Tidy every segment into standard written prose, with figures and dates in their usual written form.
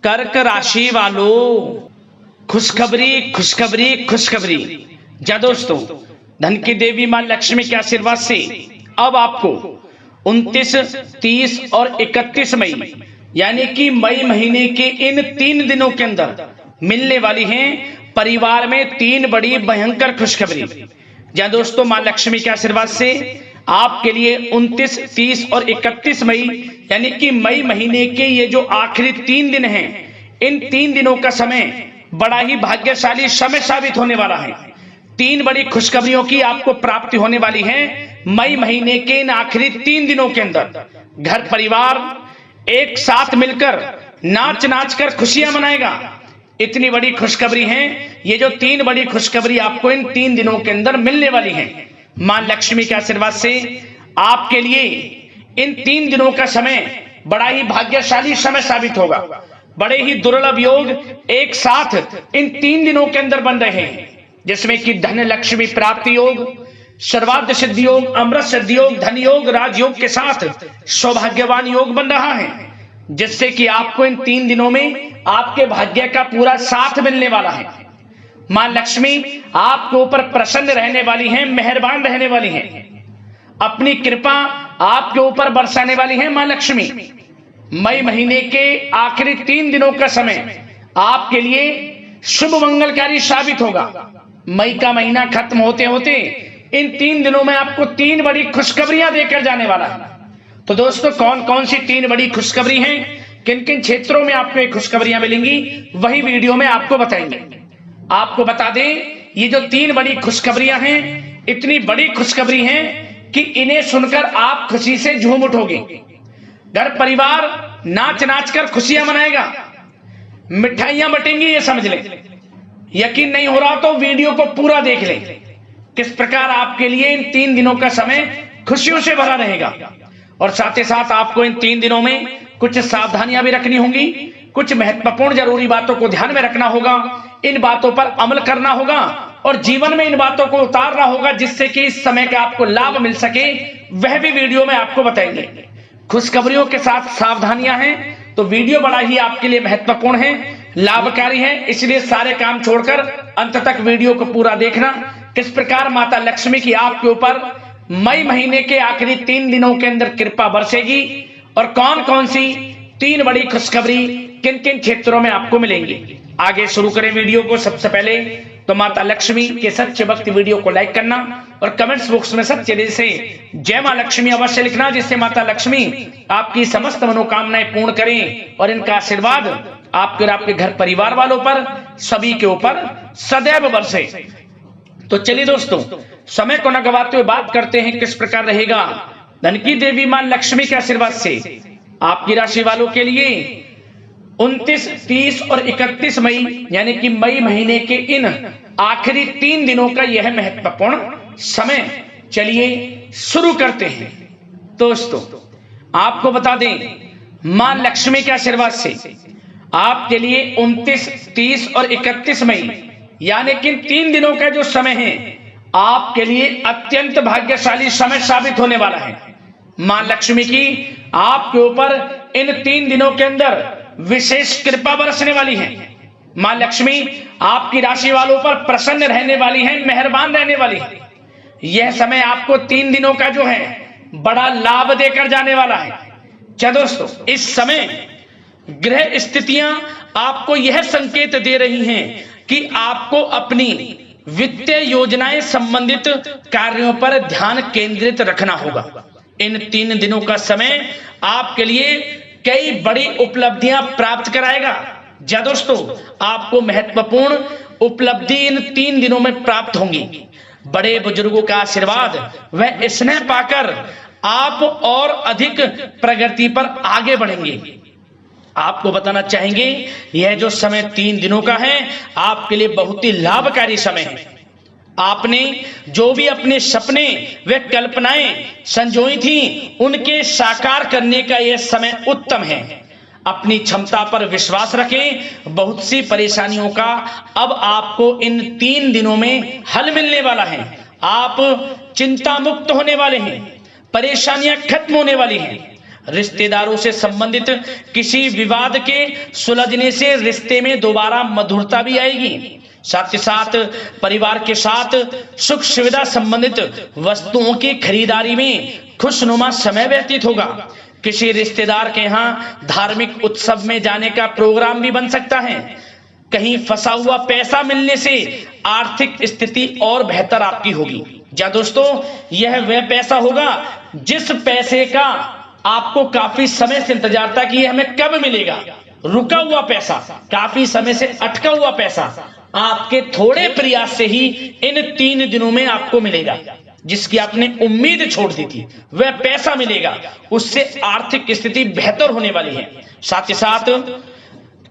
कर्क राशि वालों, खुशखबरी खुशखबरी खुशखबरी। जा दोस्तों, धन की देवी मां लक्ष्मी के आशीर्वाद से अब आपको 29, 30 और 31 मई यानी कि मई महीने के इन 3 दिनों के अंदर मिलने वाली हैं परिवार में 3 बड़ी भयंकर खुशखबरी। जहां दोस्तों मां लक्ष्मी के आशीर्वाद से आपके लिए 29, 30 और 31 मई यानी कि मई महीने के ये जो आखिरी 3 दिन हैं, इन 3 दिनों का समय बड़ा ही भाग्यशाली समय साबित होने वाला है। 3 बड़ी खुशखबरियों की आपको प्राप्ति होने वाली है मई महीने के इन आखिरी 3 दिनों के अंदर। घर परिवार एक साथ मिलकर नाच नाच कर खुशियां मनाएगा। इतनी बड़ी खुशखबरी है। ये जो 3 बड़ी खुशखबरी आपको इन 3 दिनों के अंदर मिलने वाली है, मां लक्ष्मी के आशीर्वाद से आपके लिए इन 3 दिनों का समय बड़ा ही भाग्यशाली समय साबित होगा। बड़े ही दुर्लभ योग एक साथ इन 3 दिनों के अंदर बन रहे हैं, जिसमें कि धन लक्ष्मी प्राप्ति योग, सर्वार्थ सिद्धि योग, अमृत सिद्धि योग, धन योग, राजयोग के साथ सौभाग्यवान योग बन रहा है, जिससे कि आपको इन 3 दिनों में आपके भाग्य का पूरा साथ मिलने वाला है। मां लक्ष्मी आपके ऊपर प्रसन्न रहने वाली हैं, मेहरबान रहने वाली हैं, अपनी कृपा आपके ऊपर बरसाने वाली है मां लक्ष्मी। मई महीने के आखिरी 3 दिनों का समय आपके लिए शुभ मंगलकारी साबित होगा। मई का महीना खत्म होते होते इन 3 दिनों में आपको 3 बड़ी खुशखबरियां देकर जाने वाला है। तो दोस्तों, कौन कौन सी 3 बड़ी खुशखबरी हैं, किन किन क्षेत्रों में आपको ये खुशखबरियां मिलेंगी, वही वीडियो में आपको बताएंगे। आपको बता दें, ये जो 3 बड़ी खुशखबरियां हैं, इतनी बड़ी खुशखबरी हैं कि इन्हें सुनकर आप खुशी से झूम उठोगे। घर परिवार नाच नाच कर खुशियां मनाएगा, मिठाइयां बटेंगी, ये समझ लें। यकीन नहीं हो रहा तो वीडियो को पूरा देख लें, किस प्रकार आपके लिए इन 3 दिनों का समय खुशियों से भरा रहेगा। और साथ ही साथ आपको इन 3 दिनों में कुछ सावधानियां भी रखनी होंगी, कुछ महत्वपूर्ण जरूरी बातों को ध्यान में रखना होगा, इन बातों पर अमल करना होगा और जीवन में इन बातों को उतारना होगा, जिससे कि इस समय का आपको लाभ मिल सके, वह भी वीडियो में आपको बताएंगे। खुशखबरियों के साथ सावधानियां हैं, तो वीडियो बड़ा ही आपके लिए महत्वपूर्ण है, लाभकारी है, इसलिए सारे काम छोड़कर अंत तक वीडियो को पूरा देखना। किस प्रकार माता लक्ष्मी की आपके ऊपर मई महीने के आखिरी 3 दिनों के अंदर कृपा बरसेगी और कौन कौन सी 3 बड़ी खुशखबरी किन किन क्षेत्रों में आपको मिलेंगी। आगे शुरू करें वीडियो को। सबसे पहले तो माता लक्ष्मी के सच्चे भक्त वीडियो को लाइक करना और कमेंट्स बॉक्स में सच्चे दिल से जय मां लक्ष्मी अवश्य लिखना, जिससे माता लक्ष्मी आपकी समस्त मनोकामनाएं पूर्ण करें और इनका आशीर्वाद आपके और आपके घर परिवार वालों पर, सभी के ऊपर सदैव बरसे। तो चलिए दोस्तों, समय को न गवाते हुए बात करते हैं किस प्रकार रहेगा धन की देवी मां लक्ष्मी के आशीर्वाद से आपकी राशि वालों के लिए 29, 30 और 31 मई यानी कि मई महीने के इन आखिरी 3 दिनों का यह महत्वपूर्ण समय। चलिए शुरू करते हैं। दोस्तों, आपको बता दें, मां लक्ष्मी के आशीर्वाद से आपके लिए 29, 30 और 31 मई यानी कि 3 दिनों का जो समय है आपके लिए अत्यंत भाग्यशाली समय साबित होने वाला है। मां लक्ष्मी की आपके ऊपर इन 3 दिनों के अंदर विशेष कृपा बरसने वाली है। मां लक्ष्मी आपकी राशि वालों पर प्रसन्न रहने वाली है, मेहरबान रहने वाली है। यह समय आपको 3 दिनों का जो है बड़ा लाभ देकर जाने वाला है। क्या दोस्तों, इस समय ग्रह स्थितियां आपको यह संकेत दे रही हैं कि आपको अपनी वित्तीय योजनाएं संबंधित कार्यों पर ध्यान केंद्रित रखना होगा। इन 3 दिनों का समय आपके लिए कई बड़ी उपलब्धियां प्राप्त कराएगा। जा दोस्तों, आपको महत्वपूर्ण उपलब्धि इन 3 दिनों में प्राप्त होंगी। बड़े बुजुर्गों का आशीर्वाद व स्नेह पाकर आप और अधिक प्रगति पर आगे बढ़ेंगे। आपको बताना चाहेंगे, यह जो समय 3 दिनों का है आपके लिए बहुत ही लाभकारी समय है। आपने जो भी अपने सपने व कल्पनाएं संजोई थी, उनके साकार करने का यह समय उत्तम है। अपनी क्षमता पर विश्वास रखें। बहुत सी परेशानियों का अब आपको इन 3 दिनों में हल मिलने वाला है। आप चिंता मुक्त होने वाले हैं, परेशानियां खत्म होने वाली हैं। रिश्तेदारों से संबंधित किसी विवाद के सुलझने से रिश्ते में दोबारा मधुरता भी आएगी। साथ ही साथ परिवार के साथ सुख सुविधा संबंधित वस्तुओं की खरीदारी में खुशनुमा समय व्यतीत होगा। किसी रिश्तेदार के यहाँ धार्मिक उत्सव में जाने का प्रोग्राम भी बन सकता है। कहीं फंसा हुआ पैसा मिलने से आर्थिक स्थिति और बेहतर आपकी होगी। क्या दोस्तों, यह वह पैसा होगा जिस पैसे का आपको काफी समय से इंतजार था कि ये हमें कब मिलेगा। रुका हुआ पैसा, काफी समय से अटका हुआ पैसा आपके थोड़े प्रयास से ही इन 3 दिनों में आपको मिलेगा। जिसकी आपने उम्मीद छोड़ दी थी वह पैसा मिलेगा, उससे आर्थिक स्थिति बेहतर होने वाली है। साथ ही साथ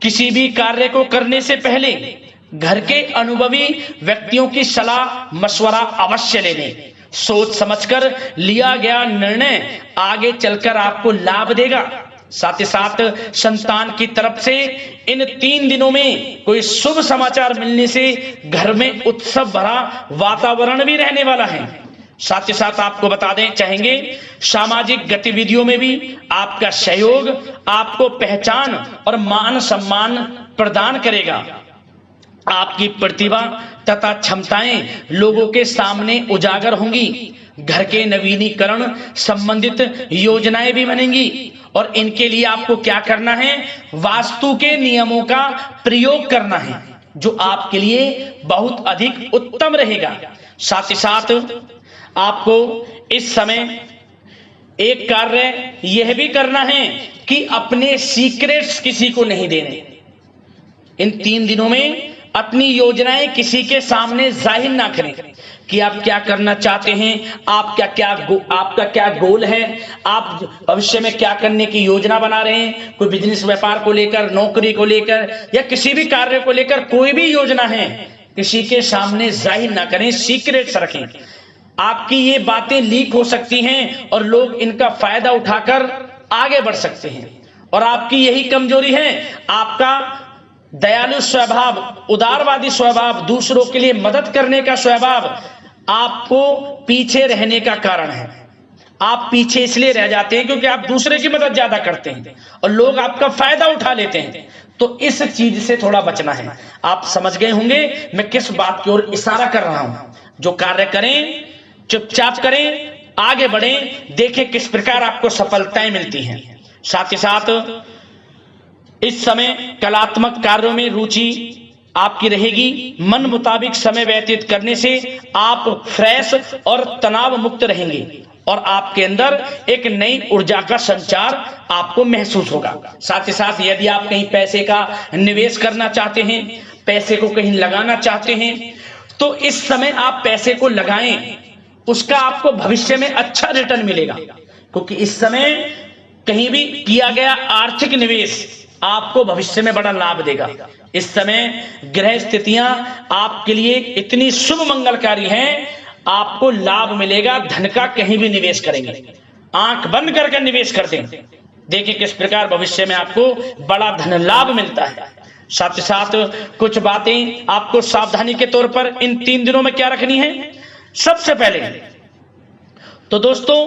किसी भी कार्य को करने से पहले घर के अनुभवी व्यक्तियों की सलाह मशवरा अवश्य ले लें। सोच समझकर लिया गया निर्णय आगे चलकर आपको लाभ देगा। साथ ही साथ संतान की तरफ से इन 3 दिनों में कोई शुभ समाचार मिलने से घर में उत्सव भरा वातावरण भी रहने वाला है। साथ ही साथ आपको बता दें चाहेंगे, सामाजिक गतिविधियों में भी आपका सहयोग आपको पहचान और मान सम्मान प्रदान करेगा। आपकी प्रतिभा तथा क्षमताएं लोगों के सामने उजागर होंगी। घर के नवीनीकरण संबंधित योजनाएं भी बनेंगी और इनके लिए आपको क्या करना है, वास्तु के नियमों का प्रयोग करना है, जो आपके लिए बहुत अधिक उत्तम रहेगा। साथ ही साथ आपको इस समय एक कार्य यह भी करना है कि अपने सीक्रेट्स किसी को नहीं देने। इन 3 दिनों में अपनी योजनाएं किसी के सामने जाहिर ना करें कि आप क्या करना चाहते हैं, आपका क्या गोल है, आप भविष्य में क्या करने की योजना बना रहे हैं। कोई बिजनेस व्यापार को लेकर, नौकरी को लेकर या किसी भी कार्य को लेकर कोई भी योजना है, किसी के सामने जाहिर ना करें, सीक्रेट्स रखें। आपकी ये बातें लीक हो सकती हैं और लोग इनका फायदा उठाकर आगे बढ़ सकते हैं। और आपकी यही कमजोरी है, आपका दयालु स्वभाव, उदारवादी स्वभाव, दूसरों के लिए मदद करने का स्वभाव आपको पीछे रहने का कारण है। आप पीछे इसलिए रह जाते हैं क्योंकि आप दूसरे की मदद ज्यादा करते हैं और लोग आपका फायदा उठा लेते हैं। तो इस चीज से थोड़ा बचना है। आप समझ गए होंगे मैं किस बात की ओर इशारा कर रहा हूं। जो कार्य करें चुपचाप करें, आगे बढ़ें, देखें किस प्रकार आपको सफलताएं मिलती हैं। साथ ही साथ इस समय कलात्मक कार्यों में रुचि आपकी रहेगी। मन मुताबिक समय व्यतीत करने से आप फ्रेश और तनाव मुक्त रहेंगे और आपके अंदर एक नई ऊर्जा का संचार आपको महसूस होगा। साथ ही साथ यदि आप कहीं पैसे का निवेश करना चाहते हैं, पैसे को कहीं लगाना चाहते हैं, तो इस समय आप पैसे को लगाएं, उसका आपको भविष्य में अच्छा रिटर्न मिलेगा। क्योंकि इस समय कहीं भी किया गया आर्थिक निवेश आपको भविष्य में बड़ा लाभ देगा। इस समय ग्रह स्थितियां आपके लिए इतनी शुभ मंगलकारी हैं, आपको लाभ मिलेगा। धन का कहीं भी निवेश करेंगे, आंख बंद करके निवेश कर दें, देखिए किस प्रकार भविष्य में आपको बड़ा धन लाभ मिलता है। साथ ही साथ कुछ बातें आपको सावधानी के तौर पर इन 3 दिनों में क्या रखनी है। सबसे पहले तो दोस्तों,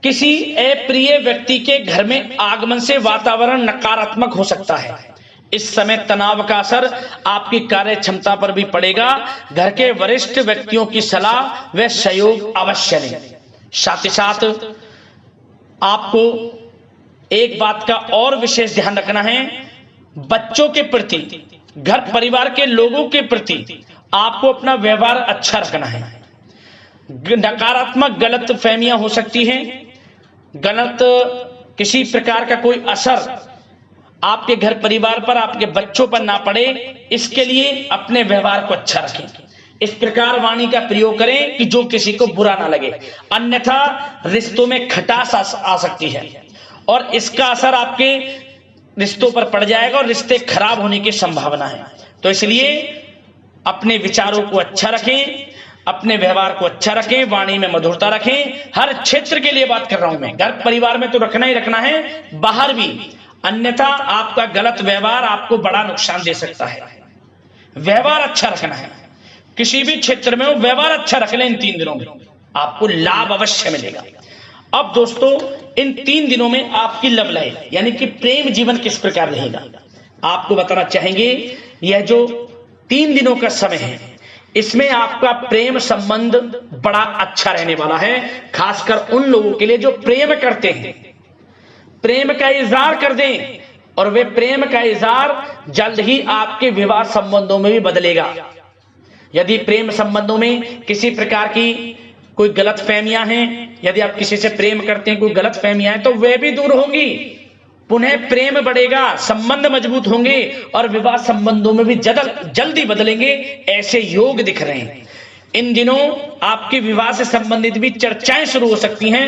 किसी अप्रिय व्यक्ति के घर में आगमन से वातावरण नकारात्मक हो सकता है। इस समय तनाव का असर आपकी कार्य क्षमता पर भी पड़ेगा। घर के वरिष्ठ व्यक्तियों की सलाह व सहयोग अवश्य लें। साथ ही साथ आपको एक बात का और विशेष ध्यान रखना है, बच्चों के प्रति, घर परिवार के लोगों के प्रति आपको अपना व्यवहार अच्छा रखना है। नकारात्मक गलत फहमियां हो सकती हैं, गलत किसी प्रकार का कोई असर आपके घर परिवार पर, आपके बच्चों पर ना पड़े, इसके लिए अपने व्यवहार को अच्छा रखें। इस प्रकार वाणी का प्रयोग करें कि जो किसी को बुरा ना लगे, अन्यथा रिश्तों में खटास आ सकती है और इसका असर आपके रिश्तों पर पड़ जाएगा और रिश्ते खराब होने की संभावना है। तो इसलिए अपने विचारों को अच्छा रखें, अपने व्यवहार को अच्छा रखें, वाणी में मधुरता रखें। हर क्षेत्र के लिए बात कर रहा हूं मैं, घर परिवार में तो रखना ही रखना है, बाहर भी, अन्यथा आपका गलत व्यवहार आपको बड़ा नुकसान दे सकता है। व्यवहार अच्छा रखना है, किसी भी क्षेत्र में हो व्यवहार अच्छा रख लें। इन 3 दिनों में आपको लाभ अवश्य मिलेगा। अब दोस्तों इन 3 दिनों में आपकी लव लाइफ यानी कि प्रेम जीवन किस प्रकार रहेगा आपको बताना चाहेंगे। यह जो 3 दिनों का समय है इसमें आपका प्रेम संबंध बड़ा अच्छा रहने वाला है, खासकर उन लोगों के लिए जो प्रेम करते हैं, प्रेम का इजहार कर दें और वे प्रेम का इजहार जल्द ही आपके विवाह संबंधों में भी बदलेगा। यदि प्रेम संबंधों में किसी प्रकार की कोई गलत फहमियां हैं, यदि आप किसी से प्रेम करते हैं, कोई गलत फहमियां हैं तो वे भी दूर होंगी, पुनः प्रेम बढ़ेगा, संबंध मजबूत होंगे और विवाह संबंधों में भी जल्दी बदलेंगे, ऐसे योग दिख रहे हैं। इन दिनों आपके विवाह से संबंधित भी चर्चाएं शुरू हो सकती हैं,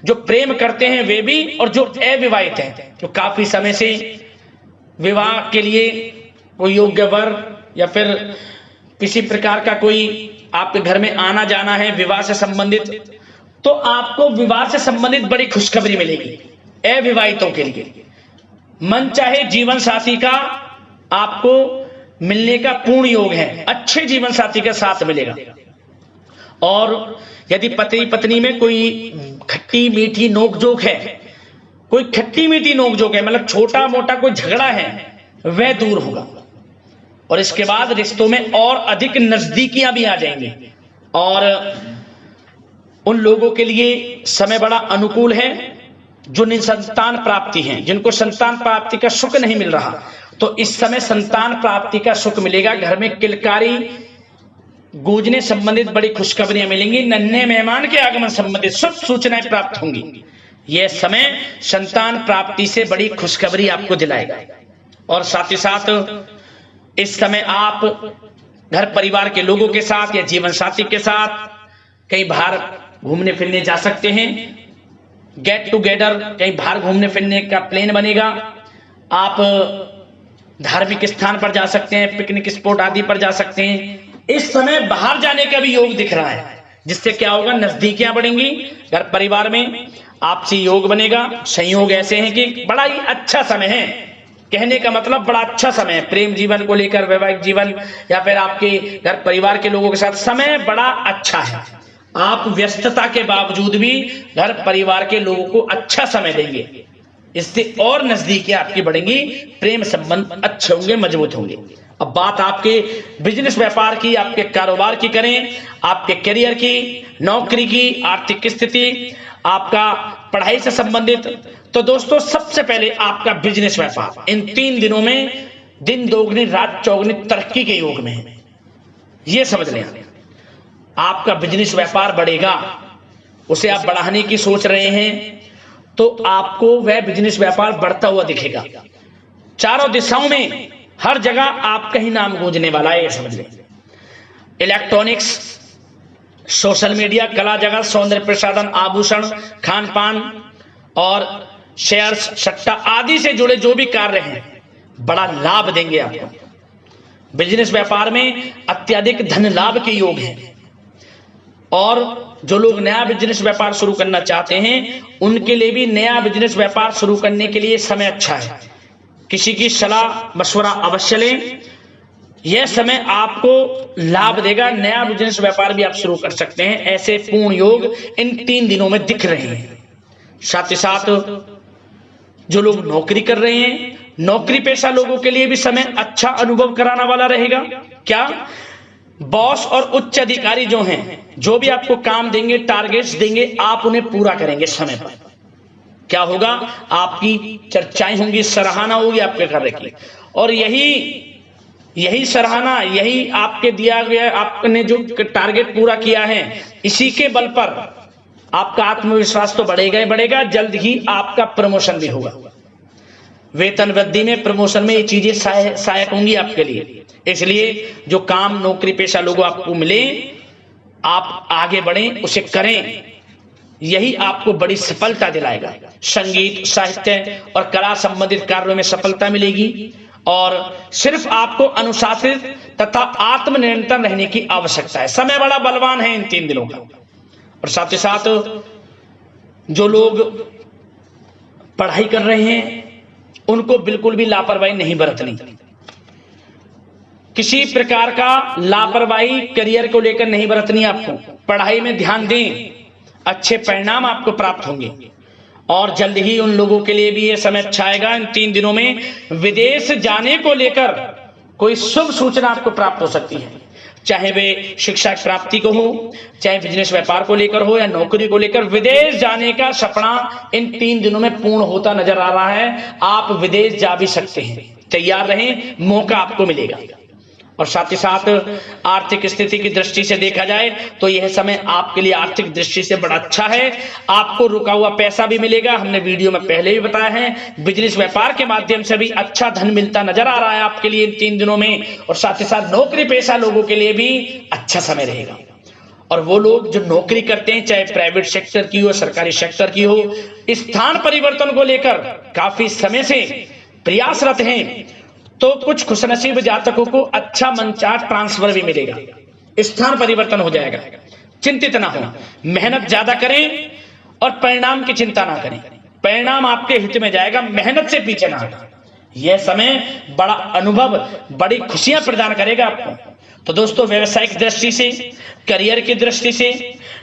जो प्रेम करते हैं वे भी और जो अविवाहित हैं, जो काफी समय से विवाह के लिए कोई योग्य वर या फिर किसी प्रकार का कोई आपके घर में आना जाना है विवाह से संबंधित, तो आपको विवाह से संबंधित बड़ी खुशखबरी मिलेगी। अविवाहितों के लिए मन चाहे जीवन साथी का आपको मिलने का पूर्ण योग है, अच्छे जीवन साथी के साथ मिलेगा। और यदि पति पत्नी में कोई खट्टी मीठी नोकझोंक है, कोई खट्टी मीठी नोकझोंक है, मतलब छोटा मोटा कोई झगड़ा है, वह दूर होगा और इसके बाद रिश्तों में और अधिक नजदीकियां भी आ जाएंगी। और उन लोगों के लिए समय बड़ा अनुकूल है जो निसंतान प्राप्ति है, जिनको संतान प्राप्ति का सुख नहीं मिल रहा, तो इस समय संतान प्राप्ति का सुख मिलेगा। घर में किलकारी गूंजने संबंधित बड़ी खुशखबरियां मिलेंगी, नन्हे मेहमान के आगमन संबंधित शुभ सूचनाएं प्राप्त होंगी। यह समय संतान प्राप्ति से बड़ी खुशखबरी आपको दिलाएगा। और साथ ही साथ इस समय आप घर परिवार के लोगों के साथ या जीवन साथी के साथ कहीं बाहर घूमने फिरने जा सकते हैं, गेट टुगेदर कहीं बाहर घूमने फिरने का प्लान बनेगा। आप धार्मिक स्थान पर जा सकते हैं, पिकनिक स्पॉट आदि पर जा सकते हैं। इस समय बाहर जाने का भी योग दिख रहा है, जिससे क्या होगा, नजदीकियां बढ़ेंगी, घर परिवार में आपसी योग बनेगा। संयोग ऐसे हैं कि बड़ा ही अच्छा समय है, कहने का मतलब बड़ा अच्छा समय है प्रेम जीवन को लेकर, वैवाहिक जीवन या फिर आपके घर परिवार के लोगों के साथ समय बड़ा अच्छा है। आप व्यस्तता के बावजूद भी घर परिवार के लोगों को अच्छा समय देंगे, इससे और नजदीकी आपकी बढ़ेंगी, प्रेम संबंध अच्छे होंगे, मजबूत होंगे। अब बात आपके बिजनेस व्यापार की, आपके कारोबार की करें, आपके करियर की, नौकरी की, आर्थिक स्थिति, आपका पढ़ाई से संबंधित, तो दोस्तों सबसे पहले आपका बिजनेस व्यापार इन 3 दिनों में दिन दोगुनी रात चौगुनी तरक्की के योग में है। यह समझ लें, आपका बिजनेस व्यापार बढ़ेगा, उसे आप बढ़ाने की सोच रहे हैं तो आपको वह बिजनेस व्यापार बढ़ता हुआ दिखेगा। चारों दिशाओं में हर जगह आपका ही नाम गूंजने वाला है, यह समझ लें। इलेक्ट्रॉनिक्स, सोशल मीडिया, कला जगत, सौंदर्य प्रसाधन, आभूषण, खान पान और शेयर्स, सट्टा आदि से जुड़े जो भी कार्य हैं बड़ा लाभ देंगे आपको। बिजनेस व्यापार में अत्यधिक धन लाभ के योग हैं और जो लोग नया बिजनेस व्यापार शुरू करना चाहते हैं उनके लिए भी नया बिजनेस व्यापार शुरू करने के लिए समय अच्छा है। किसी की सलाह मशवरा अवश्य लें, यह समय आपको लाभ देगा, नया बिजनेस व्यापार भी आप शुरू कर सकते हैं। ऐसे पूर्ण योग इन 3 दिनों में दिख रहे हैं। साथ ही साथ जो लोग नौकरी कर रहे हैं, नौकरी पेशा लोगों के लिए भी समय अच्छा अनुभव कराने वाला रहेगा। क्या बॉस और उच्च अधिकारी जो हैं, जो भी आपको काम देंगे, टारगेट्स देंगे, आप उन्हें पूरा करेंगे समय पर। क्या होगा, आपकी चर्चाएं होंगी, सराहना होगी आपके कार्य की, और यही सराहना, यही आपके दिया गया, आपने जो टारगेट पूरा किया है, इसी के बल पर आपका आत्मविश्वास तो बढ़ेगा ही बढ़ेगा। जल्द ही आपका प्रमोशन भी होगा, वेतन वृद्धि में, प्रमोशन में ये चीजें सहायक होंगी आपके लिए। इसलिए जो काम नौकरी पेशा लोगों आपको मिले, आप आगे बढ़ें, उसे करें, यही आपको बड़ी सफलता दिलाएगा। संगीत, साहित्य और कला संबंधित कार्यों में सफलता मिलेगी और सिर्फ आपको अनुशासित तथा आत्मनियंत्रण रहने की आवश्यकता है। समय बड़ा बलवान है इन 3 दिनों का। और साथ ही साथ जो लोग पढ़ाई कर रहे हैं उनको बिल्कुल भी लापरवाही नहीं बरतनी। किसी प्रकार का लापरवाही करियर को लेकर नहीं बरतनी। आपको पढ़ाई में ध्यान दें, अच्छे परिणाम आपको प्राप्त होंगे। और जल्द ही उन लोगों के लिए भी ये समय अच्छा आएगा, इन 3 दिनों में विदेश जाने को लेकर कोई शुभ सूचना आपको प्राप्त हो सकती है, चाहे वे शिक्षा की प्राप्ति को हो, चाहे बिजनेस व्यापार को लेकर हो, या नौकरी को लेकर। विदेश जाने का सपना इन 3 दिनों में पूर्ण होता नजर आ रहा है। आप विदेश जा भी सकते हैं, तैयार रहें, मौका आपको मिलेगा। और साथ ही साथ आर्थिक स्थिति की दृष्टि से देखा जाए तो यह समय आपके लिए आर्थिक दृष्टि से बड़ा अच्छा है। आपको रुका हुआ पैसा भी मिलेगा, हमने वीडियो में पहले भी बताया है। बिजनेस व्यापार के माध्यम से भी अच्छा धन मिलता नजर आ रहा है आपके लिए इन 3 दिनों में। और साथ ही साथ नौकरी पेशा लोगों के लिए भी अच्छा समय रहेगा। और वो लोग जो नौकरी करते हैं, चाहे प्राइवेट सेक्टर की हो, सरकारी सेक्टर की हो, स्थान परिवर्तन को लेकर काफी समय से प्रयासरत हैं, तो कुछ खुशनसीब जातकों को अच्छा मनचाहा ट्रांसफर भी मिलेगा, स्थान परिवर्तन हो जाएगा। चिंतित ना हो, मेहनत ज्यादा करें और परिणाम की चिंता ना करें। परिणाम आपके हित में जाएगा, मेहनत से पीछे ना हटें। यह समय बड़ा अनुभव, बड़ी खुशियां प्रदान करेगा आपको। तो दोस्तों, व्यवसायिक दृष्टि से, करियर की दृष्टि से,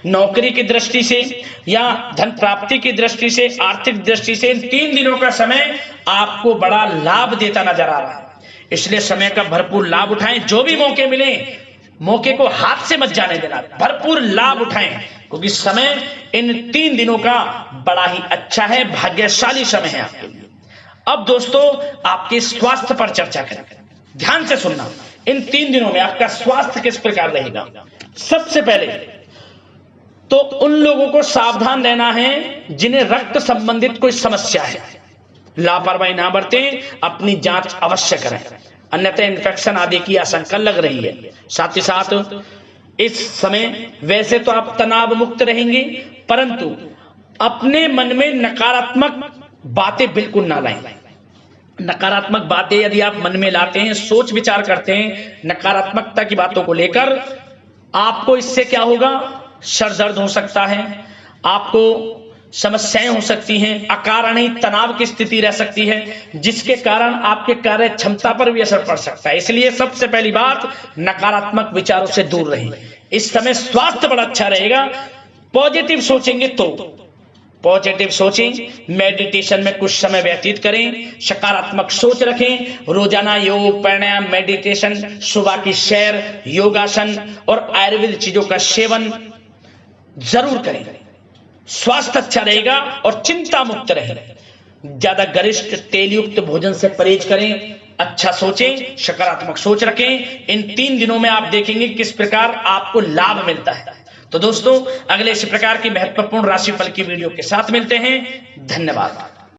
नौकरी की दृष्टि से, या धन प्राप्ति की दृष्टि से, आर्थिक दृष्टि से इन 3 दिनों का समय आपको बड़ा लाभ देता नजर आ रहा है। इसलिए समय का भरपूर लाभ उठाएं। जो भी मौके मिले, मौके को हाथ से मत जाने देना, भरपूर लाभ उठाएं, क्योंकि समय इन 3 दिनों का बड़ा ही अच्छा है, भाग्यशाली समय है आपके लिए। अब दोस्तों, आपके स्वास्थ्य पर चर्चा करें। ध्यान से सुनना, इन 3 दिनों में आपका स्वास्थ्य किस प्रकार रहेगा। सबसे पहले तो उन लोगों को सावधान रहना है जिन्हें रक्त संबंधित कोई समस्या है। लापरवाही ना बरतें, अपनी जांच अवश्य करें, अन्यथा इन्फेक्शन आदि की आशंका लग रही है। साथ ही साथ इस समय वैसे तो आप तनाव मुक्त रहेंगे, परंतु अपने मन में नकारात्मक बातें बिल्कुल ना लाएं। नकारात्मक बातें यदि आप मन में लाते हैं, सोच विचार करते हैं नकारात्मकता की बातों को लेकर, आपको इससे क्या होगा, सर दर्द हो सकता है, आपको समस्याएं हो सकती हैं, अकारण ही तनाव की स्थिति रह सकती है, जिसके कारण आपके कार्य क्षमता पर भी असर पड़ सकता है। इसलिए सबसे पहली बात, नकारात्मक विचारों से दूर रहें। इस समय स्वास्थ्य बड़ा अच्छा रहेगा। पॉजिटिव सोचेंगे तो पॉजिटिव सोचें, मेडिटेशन में कुछ समय व्यतीत करें, सकारात्मक सोच रखें, रोजाना योग, प्राणायाम, मेडिटेशन, सुबह की सैर, योगासन और आयुर्वेद चीजों का सेवन जरूर करें। स्वास्थ्य अच्छा रहेगा और चिंता मुक्त रहें। ज्यादा गरिष्ठ तेलयुक्त भोजन से परहेज करें, अच्छा सोचें, सकारात्मक सोच रखें। इन 3 दिनों में आप देखेंगे किस प्रकार आपको लाभ मिलता है। तो दोस्तों, अगले इसी प्रकार की महत्वपूर्ण राशिफल की वीडियो के साथ मिलते हैं। धन्यवाद।